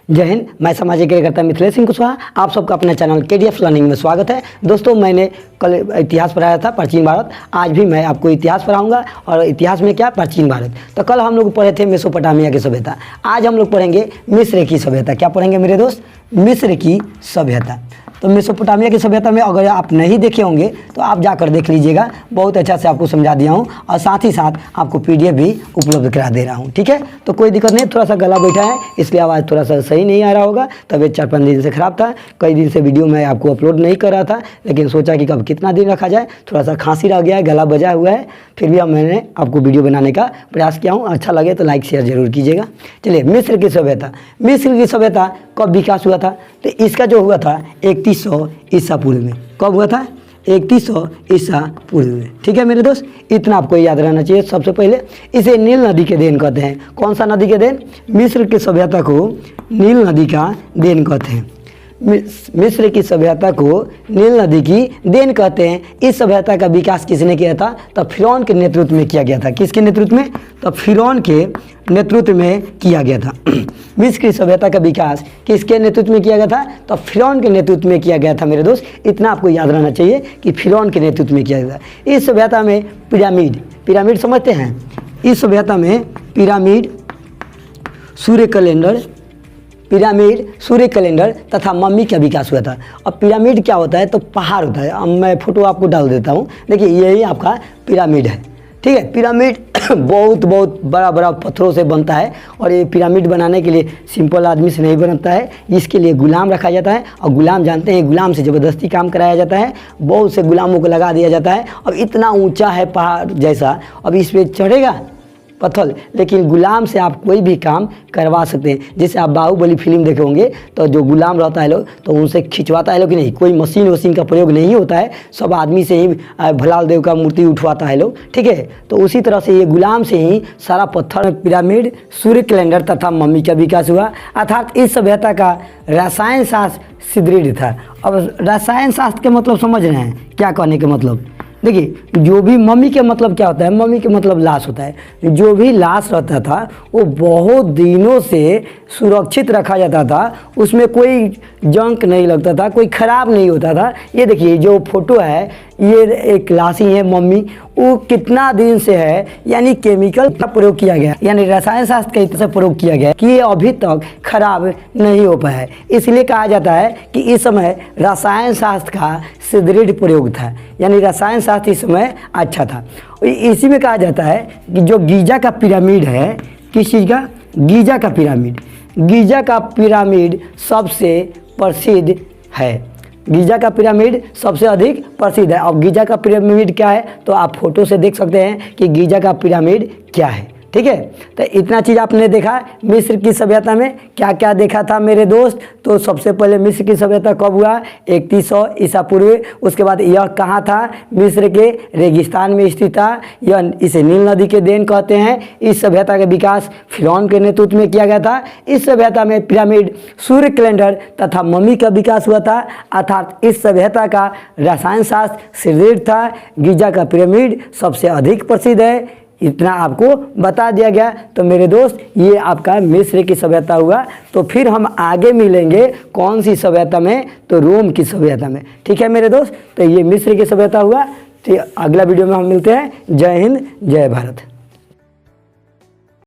जय हिंद। मैं सामाजिक कार्यकर्ता मिथिलेश सिंह कुशवाहा, आप सबका अपने चैनल KDF लर्निंग में स्वागत है। दोस्तों, मैंने कल इतिहास पढ़ाया था, प्राचीन भारत। आज भी मैं आपको इतिहास पढ़ाऊंगा और इतिहास में क्या, प्राचीन भारत। तो कल हम लोग पढ़े थे मेसोपोटामिया की सभ्यता, आज हम लोग पढ़ेंगे मिस्र की सभ्यता। क्या पढ़ेंगे मेरे दोस्त? मिस्र की सभ्यता। तो मेसोपोटामिया की सभ्यता में अगर आप नहीं देखे होंगे तो आप जाकर देख लीजिएगा, बहुत अच्छा से आपको समझा दिया हूँ और साथ ही साथ आपको PDF भी उपलब्ध करा दे रहा हूँ। ठीक है, तो कोई दिक्कत नहीं। थोड़ा सा गला बैठा है इसलिए आवाज़ थोड़ा सा सही नहीं आ रहा होगा। तबीयत 4-5 दिन से ख़राब था, कई दिन से वीडियो मैं आपको अपलोड नहीं कर रहा था, लेकिन सोचा कि कब कितना दिन रखा जाए। थोड़ा सा खांसी रह गया है, गला बजा हुआ है, फिर भी अब मैंने आपको वीडियो बनाने का प्रयास किया हूँ। अच्छा लगे तो लाइक शेयर जरूर कीजिएगा। चलिए, मिस्र की सभ्यता। मिस्र की सभ्यता कब विकास हुआ था? तो इसका जो हुआ था 3100 ईसा पूर्व में। कब हुआ था? 3100 ईसा पूर्व में। ठीक है मेरे दोस्त, इतना आपको याद रहना चाहिए। सबसे पहले इसे नील नदी के देन कहते हैं। कौन सा नदी के देन? मिस्र की सभ्यता को नील नदी का देन कहते हैं। मिस्र की सभ्यता को नील नदी की देन कहते हैं। इस सभ्यता का विकास किसने किया था? तो फिरौन के नेतृत्व में किया गया था। किसके नेतृत्व में? तो फिरौन के नेतृत्व में किया गया था। मिस्र की सभ्यता का विकास किसके नेतृत्व में किया गया था? तो फिरौन के नेतृत्व में किया गया था मेरे दोस्त। इतना आपको याद रहना चाहिए कि फिरौन के नेतृत्व में किया गया था। इस सभ्यता में पिरामिड समझते हैं? इस सभ्यता में पिरामिड, सूर्य कैलेंडर तथा मम्मी का विकास हुआ था। अब पिरामिड क्या होता है? तो पहाड़ होता है। अब मैं फोटो आपको डाल देता हूँ, देखिए यही आपका पिरामिड है। ठीक है, पिरामिड बहुत बड़ा पत्थरों से बनता है और ये पिरामिड बनाने के लिए सिंपल आदमी से नहीं बनता है, इसके लिए गुलाम रखा जाता है। और गुलाम जानते हैं, गुलाम से ज़बरदस्ती काम कराया जाता है, बहुत से गुलामों को लगा दिया जाता है। अब इतना ऊंचा है पहाड़ जैसा, अब इस पर चढ़ेगा पत्थर, लेकिन गुलाम से आप कोई भी काम करवा सकते हैं। जैसे आप बाहुबली फिल्म देखे होंगे तो जो गुलाम रहता है लोग तो उनसे खिंचवाता है लोग, नहीं कोई मशीन का प्रयोग नहीं होता है, सब आदमी से ही भलाल देव का मूर्ति उठवाता है लोग। ठीक है, तो उसी तरह से ये गुलाम से ही सारा पत्थर, पिरामिड, सूर्य कैलेंडर तथा मम्मी का विकास हुआ। अर्थात इस सभ्यता का रसायन शास्त्र सुदृढ़ था। अब रसायन शास्त्र के मतलब समझ रहे हैं क्या कहने के मतलब? देखिए, जो भी मम्मी के मतलब क्या होता है? मम्मी के मतलब लाश होता है। जो भी लाश रहता था वो बहुत दिनों से सुरक्षित रखा जाता था, उसमें कोई जंक नहीं लगता था, कोई ख़राब नहीं होता था। ये देखिए जो फोटो है, ये एक लाश ही है मम्मी, वो कितना दिन से है, यानी केमिकल का प्रयोग किया गया, यानी रसायन शास्त्र का इतना प्रयोग किया गया कि ये अभी तक खराब नहीं हो पाया है। इसलिए कहा जाता है कि इस समय रसायन शास्त्र का सुदृढ़ प्रयोग था, यानी रसायन शास्त्र इस समय अच्छा था। इसी में कहा जाता है कि जो गीजा का पिरामिड है, किस चीज़ का? गीजा का पिरामिड। गीजा का पिरामिड सबसे प्रसिद्ध है। गीजा का पिरामिड सबसे अधिक प्रसिद्ध है। अब गीजा का पिरामिड क्या है तो आप फोटो से देख सकते हैं कि गीजा का पिरामिड क्या है। ठीक है, तो इतना चीज़ आपने देखा। मिस्र की सभ्यता में क्या क्या देखा था मेरे दोस्त? तो सबसे पहले मिस्र की सभ्यता कब हुआ? 3100 ईसा पूर्व। उसके बाद यह कहाँ था? मिस्र के रेगिस्तान में स्थित था। यह इसे नील नदी के देन कहते हैं। इस सभ्यता का विकास फिरौन के नेतृत्व में किया गया था। इस सभ्यता में पिरामिड, सूर्य कैलेंडर तथा मम्मी का विकास हुआ था। अर्थात इस सभ्यता का रसायन शास्त्र सुदृढ़ था। गीजा का पिरामिड सबसे अधिक प्रसिद्ध है। इतना आपको बता दिया गया। तो मेरे दोस्त, ये आपका मिस्र की सभ्यता हुआ। तो फिर हम आगे मिलेंगे कौन सी सभ्यता में? तो रोम की सभ्यता में। ठीक है मेरे दोस्त, तो ये मिस्र की सभ्यता हुआ। तो अगला वीडियो में हम मिलते हैं। जय हिंद, जय भारत।